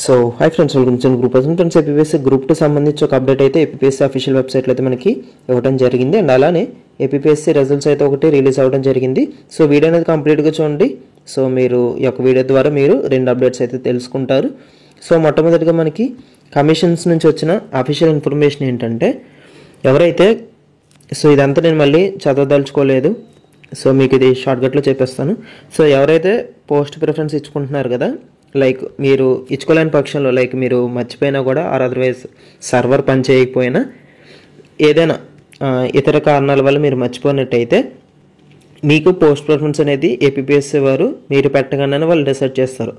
So hi friends, welcome to group friends. APPSC group 2 సంబంధించి ఒక update అయితే APPSC official వెబ్సైట్లో అయితే మనకి ఇవ్వడం జరిగింది. అండ్ అలానే ఏపీపీఎస్సీ రిజల్ట్స్ అయితే ఒకటి రిలీజ్ అవ్వడం జరిగింది. సో వీడియో అనేది కంప్లీట్గా చూడండి. సో మీరు ఈ యొక్క వీడియో ద్వారా మీరు 2 అప్డేట్స్ అయితే తెలుసుకుంటారు. సో మొట్టమొదటిగా మనకి కమిషన్స్ నుంచి వచ్చిన అఫీషియల్ ఇన్ఫర్మేషన్ ఏంటంటే, ఎవరైతే సో ఇదంతా నేను మళ్ళీ చదవదలుచుకోలేదు, సో మీకు ఇది షార్ట్కట్లో చెప్పేస్తాను. సో ఎవరైతే పోస్ట్ ప్రిఫరెన్స్ ఇచ్చుకుంటున్నారు కదా, లైక్ మీరు ఇచ్చుకోలేని పక్షంలో, లైక్ మీరు మర్చిపోయినా కూడా ఆర్ అదర్వైజ్ సర్వర్ పని చేయకపోయినా ఏదైనా ఇతర కారణాల వల్ల మీరు మర్చిపోయినట్టయితే మీకు పోస్ట్ ప్రిఫరెన్స్ అనేది ఏపీపీఎస్సీ వారు మీరు పెట్టగానే వాళ్ళు డిసైడ్ చేస్తారు.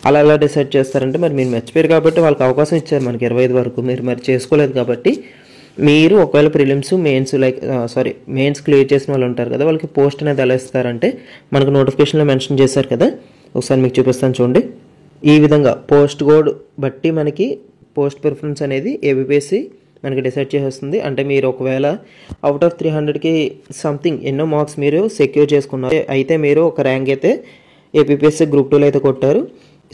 అలా ఎలా డిసైడ్ చేస్తారంటే, మరి మీరు మర్చిపోయారు కాబట్టి వాళ్ళకి అవకాశం ఇచ్చారు మనకి 25 వరకు, మీరు మరి చేసుకోలేదు కాబట్టి మీరు ఒకవేళ ప్రిలిమ్స్ మెయిన్స్ మెయిన్స్ క్లియర్ చేసిన వాళ్ళు ఉంటారు కదా, వాళ్ళకి పోస్ట్ అనేది ఎలా ఇస్తారంటే మనకు నోటిఫికేషన్లో మెన్షన్ చేశారు కదా, ఒకసారి మీకు చూపిస్తాను చూడండి. ఈ విధంగా పోస్ట్ కోడ్ బట్టి మనకి పోస్ట్ ప్రిఫరెన్స్ అనేది ఏపీపీఎస్సీ మనకి డిసైడ్ చేసేస్తుంది. అంటే మీరు ఒకవేళ అవుట్ ఆఫ్ 300కి సంథింగ్ ఎన్నో మార్క్స్ మీరు సెక్యూర్ చేసుకున్నారు, అయితే మీరు ఒక ర్యాంక్ అయితే ఏపీపీఎస్సీ గ్రూప్ 2లో అయితే కొట్టారు.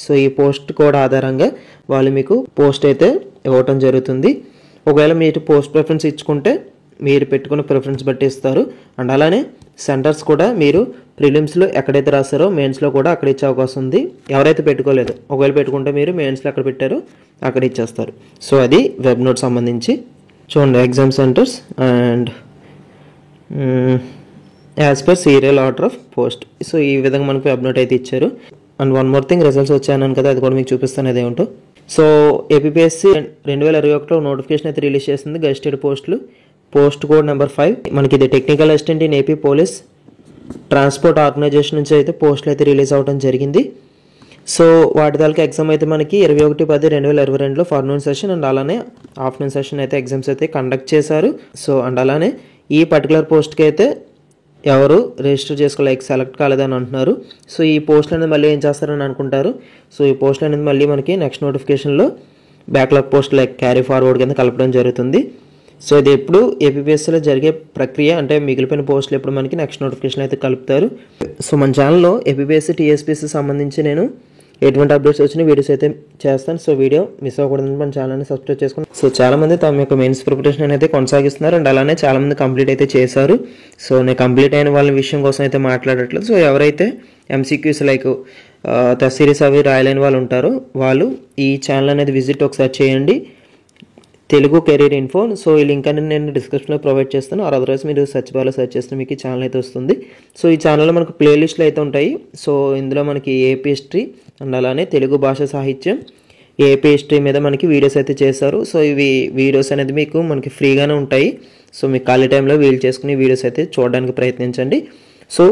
సో ఈ పోస్ట్ కోడ్ ఆధారంగా వాళ్ళు మీకు పోస్ట్ అయితే ఇవ్వటం జరుగుతుంది. ఒకవేళ మీరు పోస్ట్ ప్రిఫరెన్స్ ఇచ్చుకుంటే మీరు పెట్టుకున్న ప్రిఫరెన్స్ బట్టి ఇస్తారు. అండ్ అలానే సెంటర్స్ కూడా మీరు ప్రిలిమ్స్లో ఎక్కడైతే రాస్తారో మెయిన్స్లో కూడా అక్కడ ఇచ్చే అవకాశం ఉంది. ఎవరైతే పెట్టుకోలేదు, ఒకవేళ పెట్టుకుంటే మీరు మెయిన్స్లో ఎక్కడ పెట్టారో అక్కడ ఇచ్చేస్తారు. సో అది వెబ్ నోట్ సంబంధించి చూడండి. Exam centres and as per serial order of post. So ఈ విధంగా మనకు వెబ్ నోట్ అయితే ఇచ్చారు. And one more thing, results వచ్చాయన్నాను కదా, అది కూడా మీకు చూపిస్తాను అదేమిటో. సో ఏపీపీఎస్సీ 2021లో నోటిఫికేషన్ అయితే రిలీజ్ చేసింది. గెజిటెడ్ పోస్టులు పోస్ట్ కోడ్ నెంబర్ 5 మనకి ఇది technical assistant in AP police transport organisation నుంచి అయితే పోస్టులు అయితే రిలీజ్ అవ్వడం జరిగింది. సో వాటి తాలూకా ఎగ్జామ్ అయితే మనకి 21/10/2022లో ఫార్నూన్ సెషన్ అండ్ అలానే ఆఫ్టర్నూన్ సెషన్ అయితే ఎగ్జామ్స్ అయితే కండక్ట్ చేశారు. సో అండ్ అలానే ఈ పర్టికులర్ పోస్ట్కి అయితే ఎవరు రిజిస్టర్ చేసుకోలేక సెలెక్ట్ కాలేదని అంటున్నారు. సో ఈ పోస్టులు అనేది మళ్ళీ ఏం చేస్తారని అనుకుంటారు. సో ఈ పోస్టులు అనేది మళ్ళీ మనకి నెక్స్ట్ నోటిఫికేషన్లో backlog post like carry forward కింద కలపడం జరుగుతుంది. సో ఇది ఎప్పుడు ఏపీపీఎస్సీలో జరిగే ప్రక్రియ, అంటే మిగిలిపోయిన పోస్టులు ఎప్పుడు మనకి నెక్స్ట్ నోటిఫికేషన్ అయితే కలుపుతారు. సో మన ఛానల్లో ఏపీపీఎస్సీ టీఎస్పీఎస్సీ సంబంధించి నేను ఎటువంటి అప్డేట్స్ వచ్చిన వీడియోస్ అయితే చేస్తాను. సో వీడియో మిస్ అవ్వకూడదని మన ఛానల్ని సబ్స్క్రైబ్ చేసుకోండి. సో చాలామంది తమ యొక్క మెయిన్స్ ప్రిపరేషన్ అయితే కొనసాగిస్తున్నారు అండ్ అలానే చాలామంది కంప్లీట్ అయితే చేశారు. సో నేను కంప్లీట్ అయిన వాళ్ళ విషయం కోసం అయితే మాట్లాడట్లేదు. సో ఎవరైతే ఎంసీక్యూస్ లైక్ టెస్ట్ సిరీస్ అవి రాయలేని వాళ్ళు ఉంటారో వాళ్ళు ఈ ఛానల్ అనేది విజిట్ ఒకసారి చేయండి, తెలుగు కెరీర్ ఇన్ఫో. సో ఈ లింక్ అనేది నేను డిస్క్రిప్షన్లో ప్రొవైడ్ చేస్తాను. ఆర్ అదర్వైజ్ మీరు సెర్చ్ బార్లో సెర్చ్ చేస్తే మీకు ఈ ఛానల్ అయితే వస్తుంది. సో ఈ ఛానల్లో మనకు ప్లేలిస్టులు అయితే ఉంటాయి. సో ఇందులో మనకి ఏపీ హిస్టరీ అండ్ అలానే తెలుగు భాష సాహిత్యం, ఏపీ హిస్టరీ మీద మనకి వీడియోస్ అయితే చేశారు. సో ఇవి వీడియోస్ అనేది మీకు మనకి ఫ్రీగానే ఉంటాయి. సో మీకు ఖాళీ టైంలో వీలు చేసుకుని వీడియోస్ అయితే చూడడానికి ప్రయత్నించండి. సో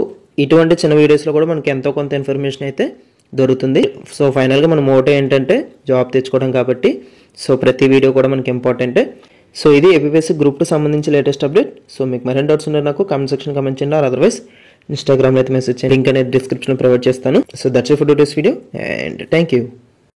ఇటువంటి చిన్న వీడియోస్లో కూడా మనకి ఎంతో కొంత ఇన్ఫర్మేషన్ అయితే దొరుకుతుంది. సో ఫైనల్గా మన మోటో ఏంటంటే జాబ్ తెచ్చుకోవడం కాబట్టి సో ప్రతి వీడియో కూడా మనకి ఇంపార్టెంటే. సో ఇది ఏపీపీఎస్సీ గ్రూప్ 2 సంబంధించి లేటెస్ట్ అప్డేట్. సో మీకు మరిన్ని డౌట్స్ ఉంటే నాకు కామెంట్ సెక్షన్ కామెంట్ చేయండి, అదర్వైజ్ ఇన్స్టాగ్రామ్లో అయితే మెసేజ్ చేయండి, లింక్ అనేది డిస్క్రిప్షన్లో ప్రొవైడ్ చేస్తాను. So that's it for today's video and thank you.